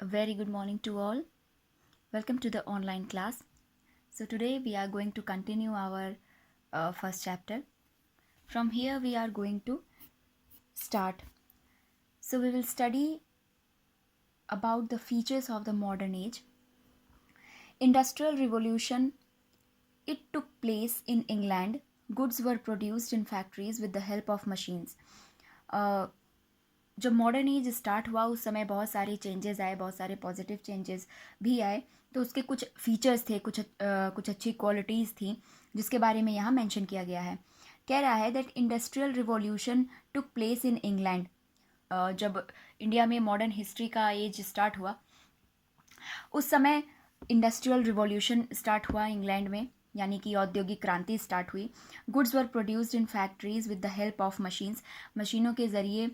A very good morning to all. Welcome to the online class. So, today we are going to continue our first chapter. From here, we are going to start. So, we will study about the features of the modern age. Industrial Revolution, it took place in England. Goods were produced in factories with the help of machines. जब modern age start हुआ उस समय बहुत सारे changes आए, बहुत सारे positive changes भी आए। तो उसके कुछ फीचर्स थे, कुछ अच्छी क्वालिटीज़ थी जिसके बारे में यहाँ मेंशन किया गया है। कह रहा है that industrial revolution took place in England. जब इंडिया में मॉडर्न हिस्ट्री का एज स्टार्ट हुआ उस समय इंडस्ट्रियल रिवॉल्यूशन स्टार्ट हुआ इंग्लैंड में, यानी कि औद्योगिक क्रांति स्टार्ट हुई। Goods were produced in factories with the help of machines. मशीनों के ज़रिए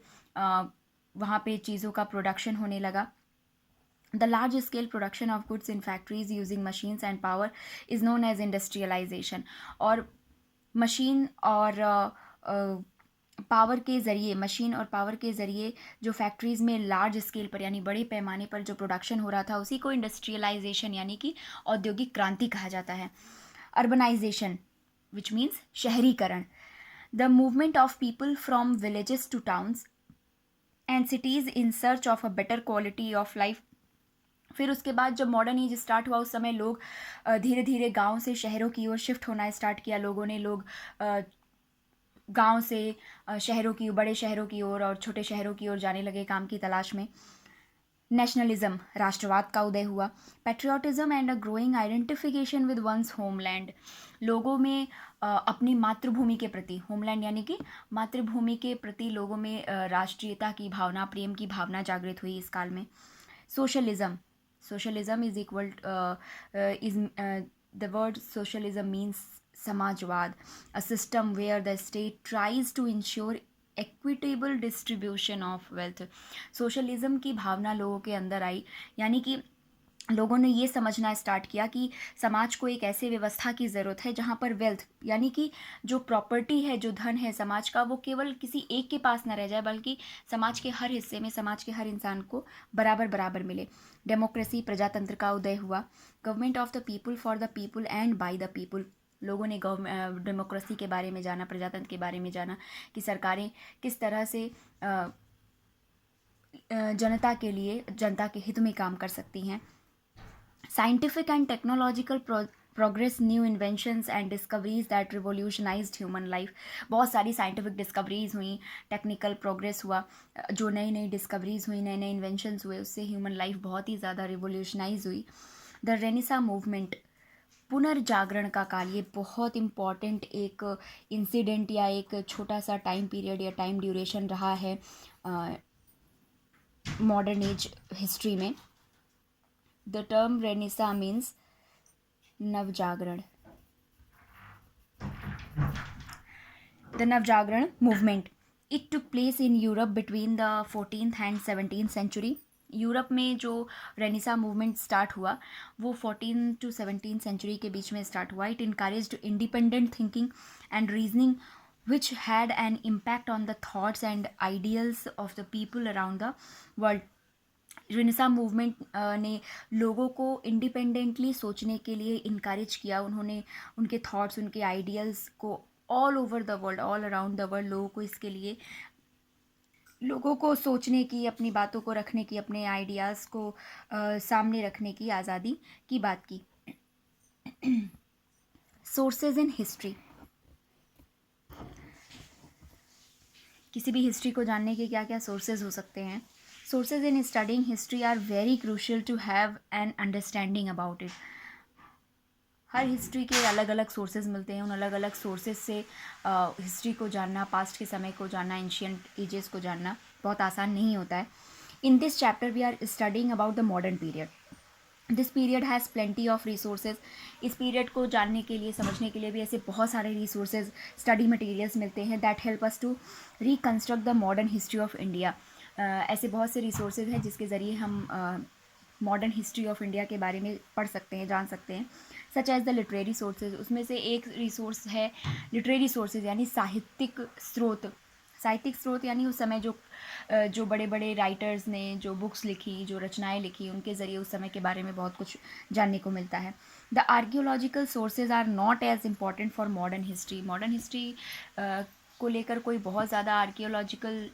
वहाँ पे चीज़ों का प्रोडक्शन होने लगा। The large scale production of goods in factories using machines and power is known as industrialisation. और मशीन और पावर के ज़रिए, मशीन और पावर के ज़रिए जो फैक्ट्रीज़ में लार्ज स्केल पर यानी बड़े पैमाने पर जो प्रोडक्शन हो रहा था उसी को इंडस्ट्रियलाइजेशन यानी कि औद्योगिक क्रांति कहा जाता है। अर्बनाइजेशन विच मीन्स शहरीकरण। The movement of people from villages two towns and cities in search of a better quality of life. फिर उसके बाद जब मॉडर्न एज स्टार्ट हुआ उस समय लोग धीरे धीरे गांव से शहरों की ओर शिफ्ट होना स्टार्ट किया। लोगों ने गांव से शहरों की, बड़े शहरों की ओर और छोटे शहरों की ओर जाने लगे काम की तलाश में। नेशनलिज्म, राष्ट्रवाद का उदय हुआ। Patriotism and a growing identification with one's homeland. लोगों में अपनी मातृभूमि के प्रति, होमलैंड यानी कि मातृभूमि के प्रति लोगों में राष्ट्रीयता की भावना, प्रेम की भावना जागृत हुई इस काल में। Socialism, socialism is equal is the word socialism means समाजवाद, a system where the state tries to ensure equitable distribution of wealth। Socialism की भावना लोगों के अंदर आई, यानी कि लोगों ने ये समझना स्टार्ट किया कि समाज को एक ऐसे व्यवस्था की ज़रूरत है जहाँ पर वेल्थ यानी कि जो प्रॉपर्टी है, जो धन है समाज का, वो केवल किसी एक के पास न रह जाए बल्कि समाज के हर हिस्से में, समाज के हर इंसान को बराबर बराबर मिले। डेमोक्रेसी, प्रजातंत्र का उदय हुआ। Government of the people, for the people and by the people. लोगों ने डेमोक्रेसी के बारे में जाना, प्रजातंत्र के बारे में जाना कि सरकारें किस तरह से जनता के लिए, जनता के हित में काम कर सकती हैं। Scientific and technological progress, new inventions and discoveries that revolutionised human life. बहुत सारी साइंटिफिक डिस्कवरीज हुई, टेक्निकल प्रोग्रेस हुआ, जो नई नई डिस्कवरीज हुई, नए नए इन्वेंशंस हुए, उससे ह्यूमन लाइफ बहुत ही ज़्यादा रिवोल्यूशनाइज हुई। द रेनेसा मूवमेंट, पुनर्जागरण का काल, ये बहुत इम्पॉर्टेंट एक इंसिडेंट या एक छोटा सा टाइम पीरियड या टाइम ड्यूरेशन रहा है मॉडर्न एज हिस्ट्री में। द टर्म रेनेसा मीन्स नवजागरण। द नवजागरण movement, it took place in Europe between the 14th and 17th century. Europe में जो रेनेसा मूवमेंट स्टार्ट हुआ वो 14 to 17 सेंचुरी के बीच में स्टार्ट हुआ। It encouraged independent thinking and reasoning which had an impact on the thoughts and ideals of the people around the world। Renaissance movement ने लोगों को इंडिपेंडेंटली सोचने के लिए इनकरेज किया। उन्होंने उनके थॉट्स, उनके आइडियल्स को all over the world, all around the world लोगों को इसके लिए, लोगों को सोचने की, अपनी बातों को रखने की, अपने आइडियाज़ को सामने रखने की आज़ादी की बात की। सोर्सेज इन हिस्ट्री, किसी भी हिस्ट्री को जानने के क्या क्या सोर्सेज हो सकते हैं। Sources in studying history are very crucial to have an understanding about it. हर हिस्ट्री के अलग अलग सोर्सेज मिलते हैं, उन अलग अलग सोर्सेज से हिस्ट्री को जानना, पास्ट के समय को जानना, एंशियंट एजेस को जानना बहुत आसान नहीं होता है। In this chapter we are studying about the modern period. This period has plenty of resources. इस पीरियड को जानने के लिए, समझने के लिए भी ऐसे बहुत सारे रिसोर्सेज, स्टडी मटेरियल्स मिलते हैं that help us to reconstruct the modern history of India. ऐसे बहुत से रिसोर्सेज हैं जिसके ज़रिए हम मॉडर्न हिस्ट्री ऑफ इंडिया के बारे में पढ़ सकते हैं, जान सकते हैं। Such as the literary sources, उसमें से एक रिसोर्स है लिटरेरी सोर्सेज यानी साहित्यिक स्रोत, साहित्यिक स्रोत यानी उस समय जो बड़े बड़े राइटर्स ने जो बुक्स लिखी, जो रचनाएं लिखी, उनके ज़रिए उस समय के बारे में बहुत कुछ जानने को मिलता है। The archaeological sources are not as important for modern history. Modern history को लेकर कोई बहुत ज़्यादा आर्कियोलॉजिकल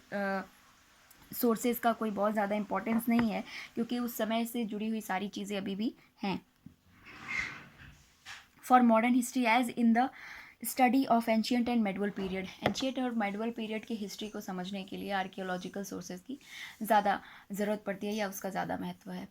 सोर्सेज का कोई बहुत ज़्यादा इम्पोर्टेंस नहीं है, क्योंकि उस समय से जुड़ी हुई सारी चीज़ें अभी भी हैं। For modern history age in the study of ancient and medieval period, ancient और मेडवल पीरियड की हिस्ट्री को समझने के लिए आर्कियोलॉजिकल सोर्सेज की ज़्यादा ज़रूरत पड़ती है या उसका ज़्यादा महत्व है।